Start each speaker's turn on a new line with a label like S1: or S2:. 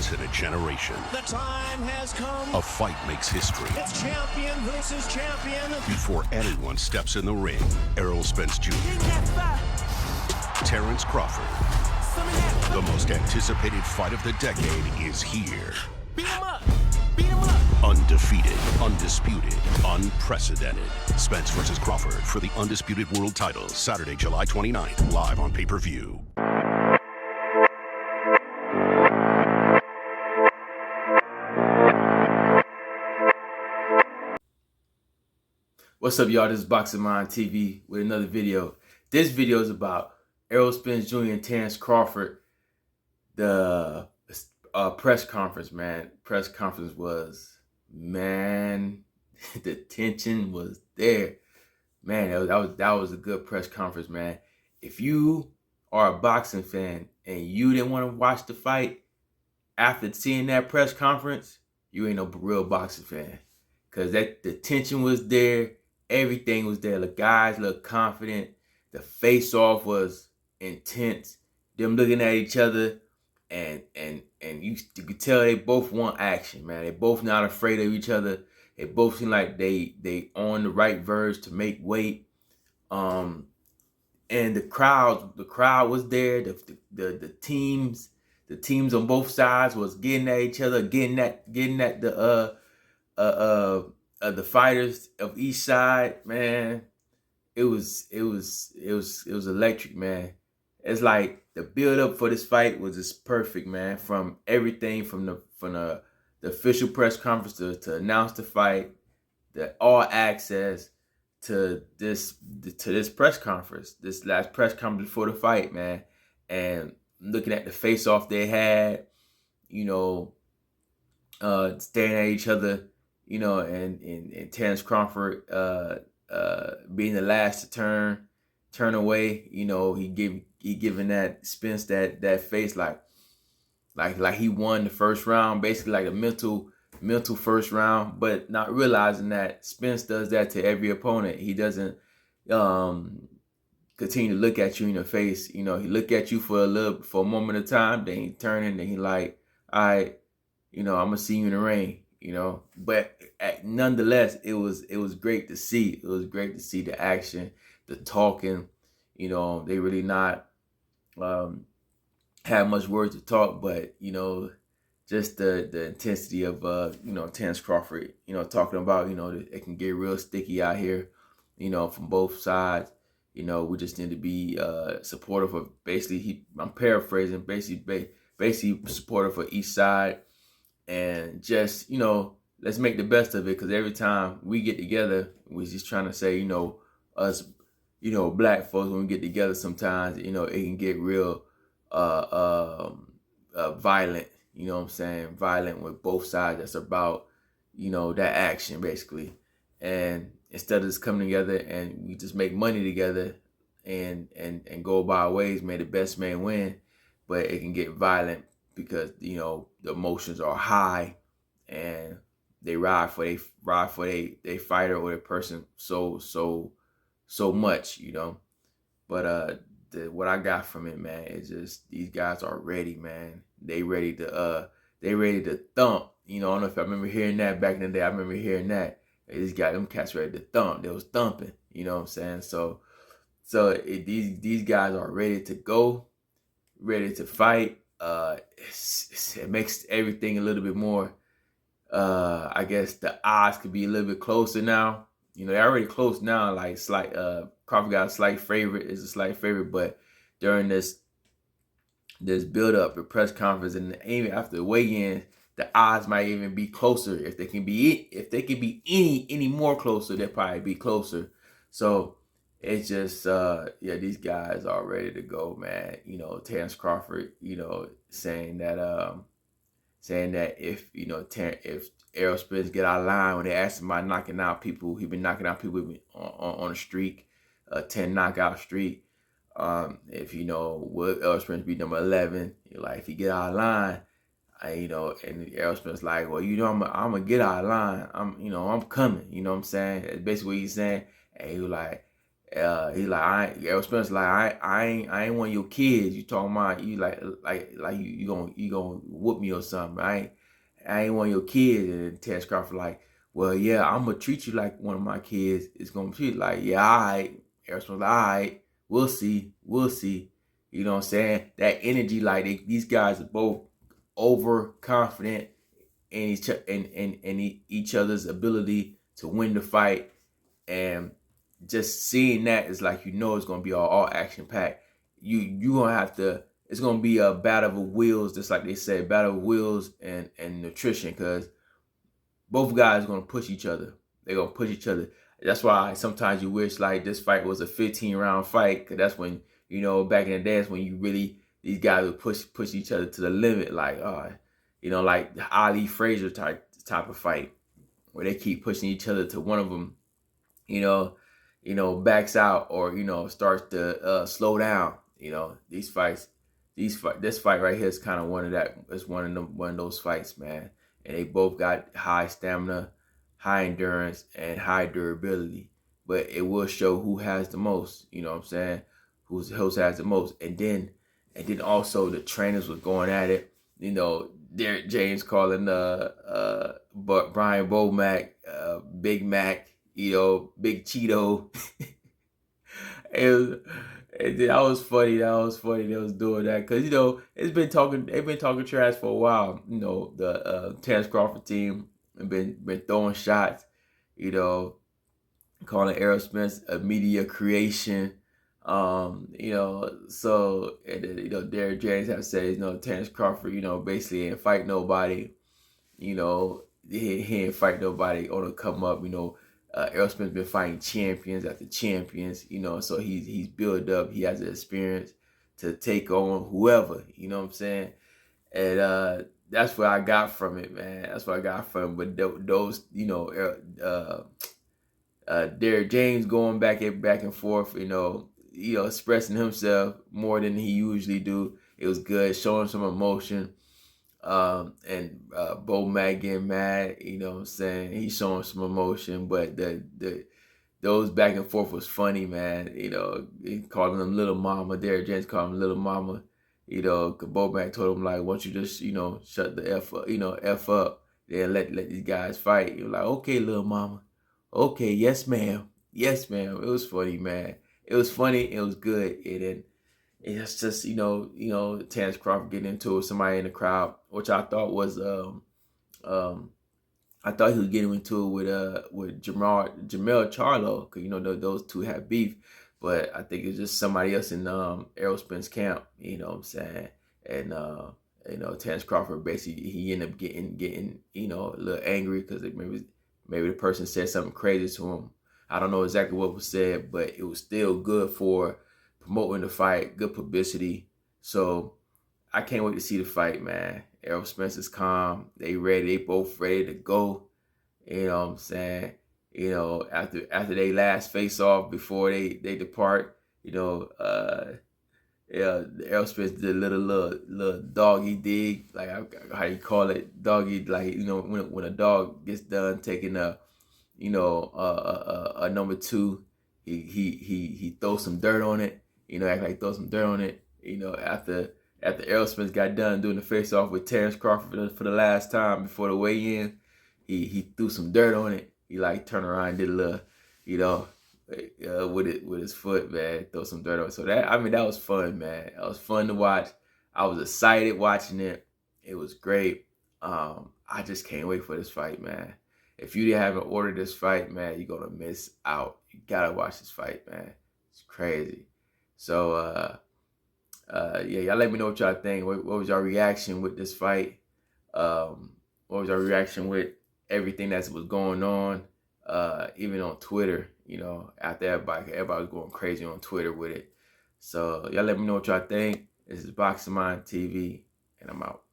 S1: once in a generation.
S2: The time has come.
S1: A fight makes history.
S2: It's champion versus champion.
S1: Before anyone steps in the ring, Errol Spence Jr., Terence Crawford, the most anticipated fight of the decade is here.
S2: Beat him up. Beat him up.
S1: Undefeated, undisputed, unprecedented. Spence versus Crawford for the undisputed world title, Saturday, July 29th, live on pay-per-view.
S3: What's up, y'all? This is BoxingMindTv with another video. This video is about Errol Spence Jr. and Terence Crawford. The press conference, man. Press conference was, man, the tension was there. Man, that was a good press conference, man. If you are a boxing fan and you didn't want to watch the fight after seeing that press conference, you ain't no real boxing fan. Because the tension was there. Everything was there. The guys looked confident. The face-off was intense. Them looking at each other, and you could tell they both want action, man. They both not afraid of each other. They both seem like they on the right verge to make weight. And the crowd was there. The teams on both sides was getting at each other, getting at the fighters of each side, man. It was electric, man. It's like the build up for this fight was just perfect, man. From everything, from the official press conference to announce the fight, the all access to this press conference, this last press conference before the fight, man. And looking at the face off they had, staring at each other. And Terence Crawford being the last to turn away, he giving that Spence that face like he won the first round, basically like a mental first round, but not realizing that Spence does that to every opponent. He doesn't continue to look at you in the face. He look at you for a moment of time, then he turning, then he like, all right, I'm gonna see you in the ring. But nonetheless, it was great to see. It was great to see the action, the talking. They really not have much words to talk, but just the intensity of Terence Crawford. Talking about it can get real sticky out here. From both sides. We just need to be supportive of. Basically, I'm paraphrasing. Basically supportive for each side. And just, let's make the best of it, because every time we get together, we're just trying to say, us, black folks, when we get together sometimes, it can get real violent, violent with both sides. That's about, that action, basically. And instead of just coming together and we just make money together and go about our ways, may the best man win, but it can get violent because the emotions are high and they ride for they fighter or their person so much, But what I got from it, man, is just these guys are ready, man. They ready to thump. I don't know if I remember hearing that back in the day. I remember hearing that. These guys, them cats ready to thump. They was thumping. You know what I'm saying? So these guys are ready to go, ready to fight. It makes everything a little bit more, I guess the odds could be a little bit closer now. They're already close now, like slight, Crawford got a slight favorite, but during this build up, the press conference, and even after the weigh-in, the odds might even be closer. If they can be any more closer, they'll probably be closer. So it's just, these guys are ready to go, man. Terence Crawford, saying that if Errol Spence get out of line, when they asked him about knocking out people, he's been knocking out people on a streak, a 10 knockout streak. If will Errol Spence be number 11? If he get out of line, and Errol Spence like, well, I'm gonna get out of line. I'm coming. You know what I'm saying? That's basically what he's saying. And he was like, He like, Errol Spence like, I ain't one of your kids. You talking about you like you gonna whoop me or something. I ain't one of your kids. And Terence Crawford like, well, yeah, I'm gonna treat you like one of my kids. It's gonna treat like, yeah, all right. Errol Spence like, all right, we'll see. You know what I'm saying? That energy, like these guys are both overconfident in each other's ability to win the fight, and just seeing that is like, you know, it's gonna be all action packed. You gonna have to. It's gonna be a battle of wheels, just like they say, battle of wheels and nutrition, because both guys are gonna push each other. They're gonna push each other. That's why sometimes you wish like this fight was a 15-round fight, because that's when, you know, back in the days when you really, these guys would push each other to the limit, like you know, like the Ali Frazier type of fight, where they keep pushing each other to one of them, you know, backs out, or, you know, starts to slow down. You know, this fight right here is kind of one of that. It's one of those fights, man. And they both got high stamina, high endurance, and high durability. But it will show who has the most. You know what I'm saying? Who has the most. And then also the trainers was going at it. You know, Derek James calling Brian Bomack Big Mac. You know, Big Cheeto. That was funny. They was doing that, because, you know, they've been talking trash for a while. You know, the Terence Crawford team have been throwing shots. You know, calling Errol Spence a media creation. You know, so, and then, you know, Derek James have said, you know, Terence Crawford, you know, basically ain't fight nobody. You know, he ain't fight nobody on the come up. You know, Errol Spence been fighting champions after champions. You know, so he's built up. He has the experience to take on whoever. You know what I'm saying? And that's what I got from it, man. That's what I got from it. But those, you know, Derek James going back and forth, you know, expressing himself more than he usually do. It was good, showing some emotion. And Bo Mack getting mad, you know what I'm saying? He's showing some emotion, but those back and forth was funny, man. You know, he calling him little mama. Derek James called him little mama. You know, Bo Mack told him, like, why don't you just, you know, shut the F up, you know, F up, then let these guys fight. You're like, okay, little mama. Okay, yes, ma'am. Yes, ma'am. It was funny, man. It was funny. It was good. It's just, you know, Terence Crawford getting into it with somebody in the crowd, which I thought was, I thought he was getting into it with Jamel Charlo, because, you know, those two have beef, but I think it's just somebody else in Errol Spence camp, you know what I'm saying? And you know, Terence Crawford basically, he ended up getting, you know, a little angry because maybe the person said something crazy to him. I don't know exactly what was said, but it was still good for promoting the fight, good publicity. So I can't wait to see the fight, man. Errol Spence is calm. They both ready to go. You know what I'm saying? You know, after they last face off before they depart, you know, yeah, Errol Spence did a little doggy dig, like how you call it, doggy, like, you know, when a dog gets done taking a number two, he throws some dirt on it, you know, act like throw some dirt on it, you know, after Errol Spence got done doing the face off with Terence Crawford for the last time before the weigh-in, he threw some dirt on it. He like turned around and did a little, you know, with his foot, man, throw some dirt on it. So that was fun, man. That was fun to watch. I was excited watching it. It was great. I just can't wait for this fight, man. If you haven't ordered this fight, man, you're gonna miss out. You gotta watch this fight, man. It's crazy. So yeah, y'all let me know what y'all think. What was your reaction with this fight? What was your reaction with everything that was going on? Even on Twitter, you know, after everybody was going crazy on Twitter with it. So y'all let me know what y'all think. This is BoxingMindTv, and I'm out.